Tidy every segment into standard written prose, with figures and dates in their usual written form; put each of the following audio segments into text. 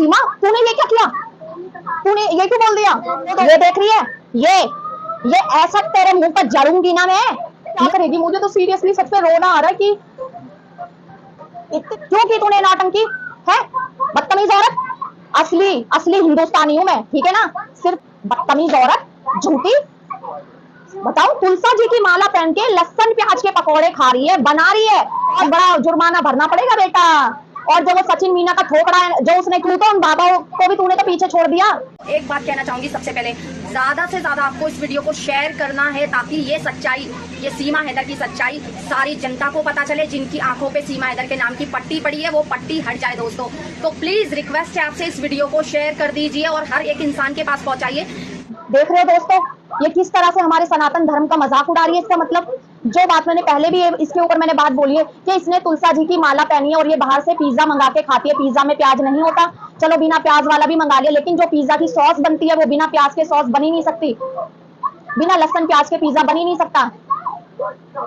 सीमा तूने ये क्या किया, तूने ये क्यों बोल दिया? ये देख रही है, ये ऐसा तेरे मुंह पर जरूंगी ना मैं, क्या करेगी? मुझे तो सीरियसली सबसे रोना आ रहा है कि क्यों की तूने नौटंकी है, बदतमीज औरत। असली हिंदुस्तानी हूं मैं, ठीक है ना? सिर्फ बदतमीज औरत, झूठी। बताओ, तुलसा जी की माला पहन के लहसुन प्याज के पकौड़े खा रही है, बना रही है, और बड़ा जुर्माना भरना पड़ेगा बेटा। और जो वो सचिन मीना का ठोकरा है जो उसने क्यों, तो उन बाबाओं को भी तूने तो पीछे छोड़ दिया। एक बात कहना चाहूंगी, सबसे पहले ज्यादा से ज्यादा आपको इस वीडियो को शेयर करना है ताकि ये सच्चाई, ये सीमा हैदर की सच्चाई सारी जनता को पता चले। जिनकी आंखों पे सीमा हैदर के नाम की पट्टी पड़ी है वो पट्टी हट जाए दोस्तों। तो प्लीज रिक्वेस्ट है आपसे, इस वीडियो को शेयर कर दीजिए और हर एक इंसान के पास पहुंचाइए। देख रहे हो दोस्तों, ये किस तरह से हमारे सनातन धर्म का मजाक उड़ा रही है। इसका मतलब जो बात मैंने पहले भी इसके ऊपर मैंने बात बोली है कि इसने तुलसा जी की माला पहनी है और ये बाहर से पिज्जा मंगा के खाती है। पिज्जा में प्याज नहीं होता, चलो बिना प्याज वाला भी मंगा लिया, लेकिन जो पिज्जा की सॉस बनती है वो बिना प्याज के सॉस बनी नहीं सकती, बिना लहसुन प्याज के पिज्जा बनी नहीं सकता।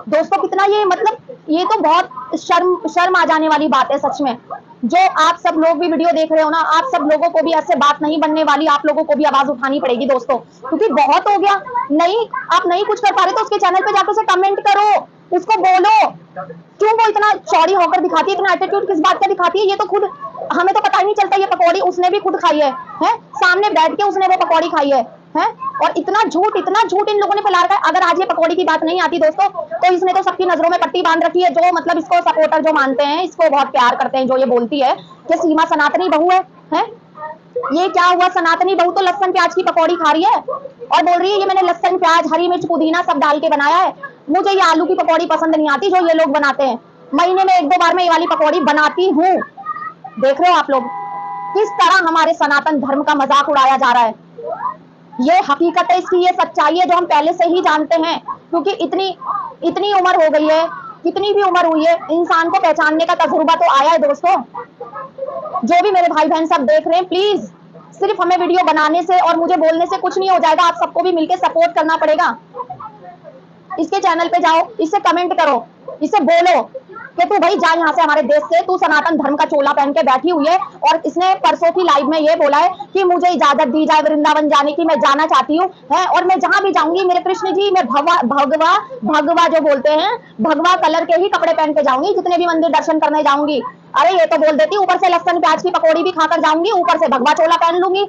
दोस्तों कितना ये मतलब, ये तो बहुत शर्म आ जाने वाली बात है सच में। जो आप सब लोग भी वीडियो देख रहे हो ना, आप सब लोगों को भी ऐसे बात नहीं बनने वाली, आप लोगों को भी आवाज उठानी पड़ेगी दोस्तों, क्योंकि बहुत हो गया। नहीं, आप नहीं कुछ कर पा रहे तो उसके चैनल पे जाकर उसे कमेंट करो, उसको बोलो क्यों वो इतना चौड़ी होकर दिखाती है, इतना एटीट्यूड किस बात का दिखाती है। ये तो खुद हमें तो पता ही नहीं चलता, ये पकौड़ी उसने भी खुद खाई है, सामने बैठ के उसने वो पकौड़ी खाई है। और इतना झूठ इन लोगों ने फैला रखा है। अगर आज ये पकौड़ी की बात नहीं आती दोस्तों, तो इसने तो सबकी नजरों में पट्टी बांध रखी है। जो मतलब इसको सपोर्टर जो मानते हैं, इसको बहुत प्यार करते हैं, जो ये बोलती है कि सीमा सनातनी बहू है। ये क्या हुआ, सनातनी बहू तो लहसुन प्याज की पकौड़ी खा रही है और बोल रही है ये मैंने लहसुन प्याज हरी मिर्च पुदीना सब डाल के बनाया है। मुझे ये आलू की पकौड़ी पसंद नहीं आती जो ये लोग बनाते हैं। महीने में 1-2 बार मैं ये वाली पकौड़ी बनाती हूँ। देख रहे हो आप लोग किस तरह हमारे सनातन धर्म का मजाक उड़ाया जा रहा है। ये हकीकत है इसकी, ये सच्चाई है जो हम पहले से ही जानते हैं, क्योंकि इतनी उम्र हो गई है, कितनी भी उम्र हुई है, इंसान को पहचानने का तजुर्बा तो आया है दोस्तों। जो भी मेरे भाई बहन सब देख रहे हैं, प्लीज सिर्फ हमें वीडियो बनाने से और मुझे बोलने से कुछ नहीं हो जाएगा, आप सबको भी मिलकर सपोर्ट करना पड़ेगा। इसके चैनल पे जाओ, इससे कमेंट करो, इससे बोलो कि तू भाई जा यहाँ से हमारे देश से, तू सनातन धर्म का चोला पहन के बैठी हुई है। और इसने परसों की लाइव में ये बोला है कि मुझे इजाजत दी जाए वृंदावन जाने की, मैं जाना चाहती हूँ और मैं जहां भी जाऊंगी मेरे कृष्ण जी, मैं भगवा जो बोलते हैं, भगवा कलर के ही कपड़े पहन के जाऊंगी जितने भी मंदिर दर्शन करने जाऊंगी। अरे ये तो बोल देती, ऊपर से लहसुन प्याज की पकौड़ी भी खाकर जाऊंगी, ऊपर से भगवा चोला पहन लूंगी।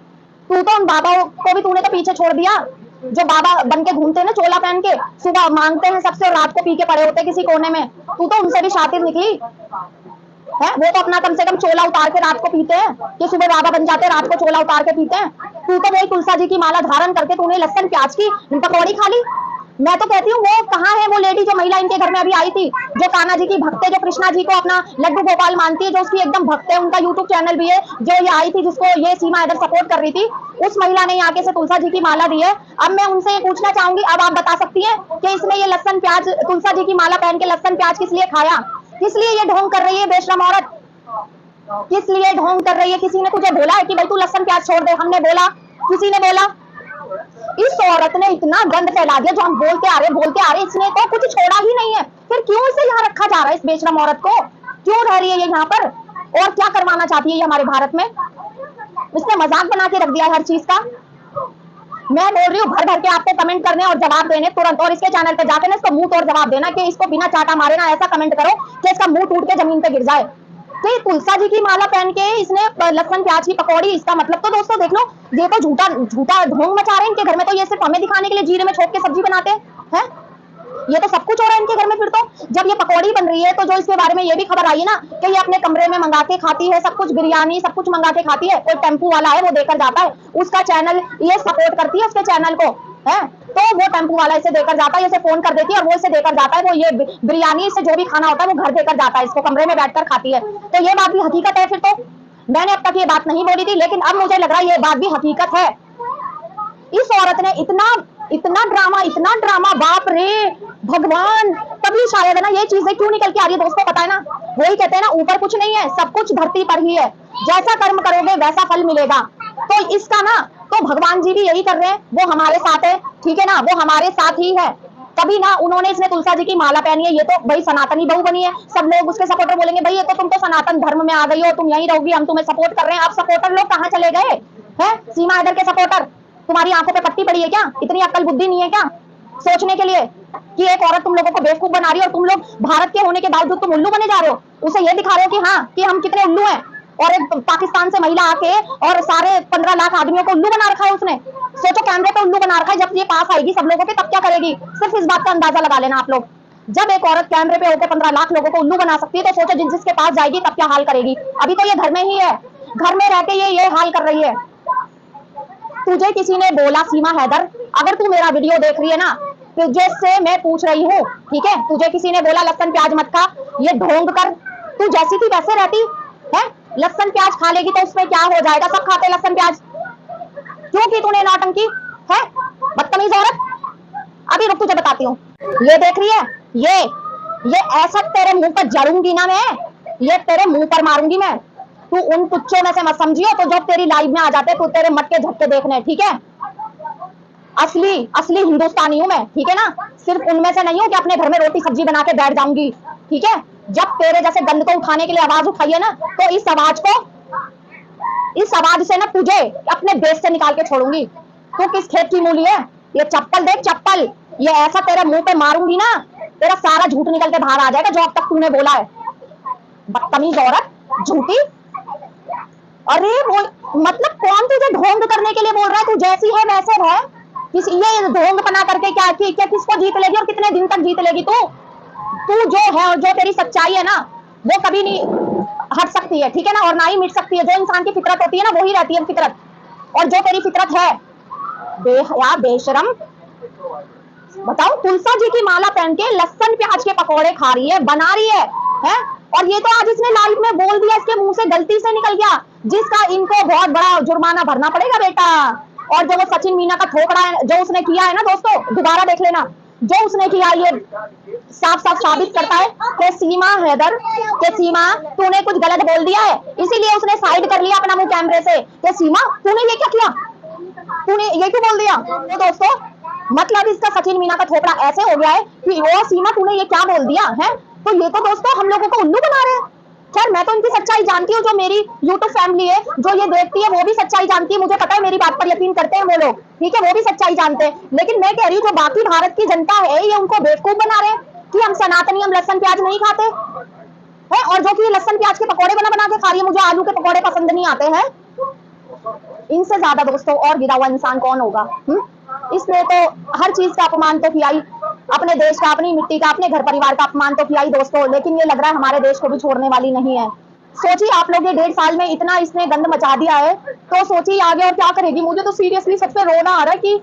तू तो उन बाबाओं को भी तूने तो पीछे छोड़ दिया, जो बाबा बन के घूमते हैं ना चोला पहन के, सुबह मांगते हैं सबसे और रात को पी के पड़े होते किसी कोने में। तू तो उनसे भी शातिर निकली है। वो तो अपना कम से कम चोला उतार के रात को पीते हैं, कि सुबह बाबा बन जाते हैं रात को चोला उतार के पीते हैं। तू तो वही तुलसा जी की माला धारण करके तूने लहसुन प्याज की पकौड़ी खा ली। मैं तो कहती हूँ वो कहाँ है वो लेडी जो महिला इनके घर में अभी आई थी, जो कान्हा जी की भक्त है, जो कृष्णा जी को अपना लड्डू गोपाल मानती है, जो उसकी एकदम भक्त है, उनका यूट्यूब चैनल भी है, जो ये आई थी जिसको ये सीमा हैदर सपोर्ट कर रही थी, उस महिला ने आके से तुलसा जी की माला दी है। अब मैं उनसे ये पूछना चाहूंगी, अब आप बता सकती हैं कि इसने ये लहसुन प्याज तुलसा जी की माला पहन के लहसुन प्याज किस लिए खाया, किस लिए ये ढोंग कर रही है बेशरम औरत, किस लिए ढोंग कर रही है? किसी ने तुझे बोला है कि भाई तू लहसुन प्याज छोड़ दे? हमने बोला? किसी ने बोला? इस औरत ने इतना गंद फैला दिया, जो हम बोलते आ रहे, इसने तो कुछ छोड़ा ही नहीं है। फिर क्यों इसे यहाँ रखा जा रहा है, इस बेशरम औरत को क्यों रह रही है ये यहाँ पर, और क्या करवाना चाहती है ये हमारे भारत में? इसने मजाक बना के रख दिया है हर चीज का। मैं बोल रही हूँ भर भर के आपको कमेंट करने और जवाब देने तुरंत, और इसके चैनल पे जाके ना इसको मुंह तोड़ जवाब देना कि इसको बिना चाटा मारे ना ऐसा कमेंट करो कि इसका मुंह टूट के जमीन पे गिर जाए। तो तुलसा जी की माला पहन के इसने लहसुन प्याज की पकौड़ी, इसका मतलब तो दोस्तों देख लो, ये तो झूठा ढोंग मचा रहे हैं इनके घर में। तो ये सिर्फ हमें दिखाने के लिए जीरे में छोक के सब्जी बनाते हैं, ये तो सब कुछ हो रहा है इनके घर में। फिर तो जब ये पकौड़ी बन रही है तो जो इसके बारे में ये भी खबर आई है ना कि ये अपने कमरे में मंगा के खाती है, सब कुछ बिरयानी सब कुछ मंगा के खाती है, कोई टेम्पू वाला है वो देकर जाता है, उसका चैनल ये सपोर्ट करती है उसके चैनल को, तो वो टेम्पू वाला इसे देकर जाता है, इसे फोन कर देती है और वो इसे देकर जाता है, वो ये बिरयानी से जो भी खाना होता है वो घर देकर जाता है, इसको कमरे में बैठकर खाती है। तो ये बात भी हकीकत है। फिर तो मैंने अब तक ये बात नहीं बोली थी, लेकिन अब मुझे लग रहा है ये बात भी हकीकत है। इस औरत ने इतना ड्रामा, बाप रे भगवान, तभी शायद है ना ये चीजें क्यों निकल के आ रही है दोस्तों, पता है ना, वही कहते हैं ना ऊपर कुछ नहीं है, सब कुछ धरती पर ही है, जैसा कर्म करोगे वैसा फल मिलेगा। तो इसका ना तो भगवान जी भी यही कर रहे हैं, वो हमारे साथ है, ठीक है ना, वो हमारे साथ ही है। कभी ना उन्होंने इसने तुलसा जी की माला पहनी है, ये तो भाई सनातनी बहू बनी है, सब लोग उसके सपोर्टर बोलेंगे भाई ये तो तुम तो सनातन धर्म में आ गई हो, तुम यहीं रहोगी, हम तुम्हें सपोर्ट कर रहे हैं। आप सपोर्टर लोग कहाँ चले गए हैं? सीमा हैदर के सपोर्टर, तुम्हारी आंखों पे पट्टी पड़ी है क्या? इतनी अक्ल बुद्धि नहीं है क्या सोचने के लिए कि एक औरत तुम लोगों को बेवकूफ बना रही है और तुम लोग भारत के होने के बावजूद तुम उल्लू बने जा रहे हो, उसे ये दिखा रहे हो कि हाँ कि हम कितने उल्लू हैं। और एक पाकिस्तान से महिला आके और सारे 15 लाख आदमियों को उल्लू बना रखा है उसने। सोचो कैमरे पे उल्लू बना रखा है, जब ये पास आएगी सब लोगों के तब क्या करेगी? सिर्फ इस बात का अंदाजा लगा लेना आप लोग। जब एक औरत कैमरे पे होकर 15 लाख लोगों को उल्लू बना सकती है तो सोचो जिसके पास जाएगी तब क्या हाल करेगी। अभी तो ये घर में ही है, घर में रह के ये हाल कर रही है। तुझे किसी ने बोला सीमा हैदर, अगर तू मेरा वीडियो देख रही है ना, तुझसे मैं पूछ रही हूँ, ठीक है, तुझे किसी ने बोला लहसुन प्याज मत खा, ये ढोंग कर, तू जैसी थी वैसे रहती है। लहसुन प्याज खा लेगी तो उसमें क्या हो जाएगा? सब खाते लहसुन प्याज, क्यों की तूने नौटंकी है? बदतमीज औरत। अभी रुक तुझे बताती हूँ। ये देख रही है, ये ऐसा तेरे मुंह पर जड़ूंगी ना मैं, ये तेरे मुंह पर मारूंगी मैं। तू उन तुच्छों में से मत समझियो तो जब तेरी लाइव में आ जाते तू तेरे मटके झटके देखने, ठीक है? असली हिंदुस्तानी हूं मैं, ठीक है ना? सिर्फ उनमें से नहीं हूं कि अपने घर में रोटी सब्जी बना के बैठ जाऊंगी, ठीक है? जब तेरे जैसे गंद को उठाने के लिए आवाज उठाई है ना, तो इस आवाज से ना तुझे अपने देश से निकाल के छोड़ूंगी। तू किस खेत की मूली है? ये चप्पल देख, चप्पल, ये ऐसा तेरे मुंह पे मारूंगी ना, तेरा सारा झूठ निकल के बाहर आ जाएगा जो अब तक तूने बोला है। बदतमीज औरत, झूठी। अरे बोल, मतलब कौन तुझे ढोंग करने के लिए बोल रहा है? तू जैसी है वैसे रह। ये ढोंग बना करके क्या किसको जीत लेगी और कितने दिन तक जीत लेगी? तू जो है और जो तेरी सच्चाई है ना, वो कभी नहीं हट सकती है, ठीक है ना? और ना ही मिट सकती है। जो इंसान की फितरत होती है ना, वही रहती है फितरत। और जो तेरी फितरत है, बेहया बेशरम, बताओ, तुलसा जी की माला पहन के लहसुन प्याज के पकौड़े खा रही है, बना रही है? और ये तो आज इसने लाइव में बोल दिया, इसके मुंह से गलती से निकल गया, जिसका इनको बहुत बड़ा जुर्माना भरना पड़ेगा बेटा। और जो वो सचिन मीना का ठोकरा है जो उसने किया है ना दोस्तों, दोबारा देख लेना, जो उसने किया ये साफ साफ साबित करता है कि सीमा हैदर, कि सीमा तूने कुछ गलत बोल दिया है, इसीलिए उसने साइड कर लिया अपना मुंह कैमरे से। कि सीमा तूने ये क्या किया, तूने ये क्यों बोल दिया? तो दोस्तों मतलब इसका सचिन मीना का ठोकरा ऐसे हो गया है कि वो सीमा तूने ये क्या बोल दिया है। तो ये तो दोस्तों हम लोगों को उल्लू बना रहे हैं। खैर मैं तो इनकी सच्चाई जानती हूँ, जो मेरी यूट्यूब फैमिली है जो ये देखती है वो भी सच्चाई जानती है, मुझे पता है, मेरी बात पर यकीन करते हैं वो लोग, ठीक है, वो भी सच्चाई जानते हैं। लेकिन मैं कह रही हूँ जो बाकी भारत की जनता है ये उनको बेवकूफ बना रहे हैं कि हम सनातनी, हम लहसुन प्याज नहीं खाते है, और जो कि लहसुन प्याज के पकौड़े बना के खा रही है। मुझे आलू के पकौड़े पसंद नहीं आते हैं। इनसे ज्यादा दोस्तों और गिरा हुआ इंसान कौन होगा? इसने तो हर चीज का अपमान तो किया ही, अपने देश का, अपनी मिट्टी का, अपने घर परिवार का अपमान तो किया ही दोस्तों। लेकिन ये लग रहा है हमारे देश को भी छोड़ने वाली नहीं है। सोचिए आप लोग, ये 1.5 साल में इतना इसने गंद मचा दिया है, तो सोचिए आगे और क्या करेगी। मुझे तो सीरियसली सच में रोना आ रहा है कि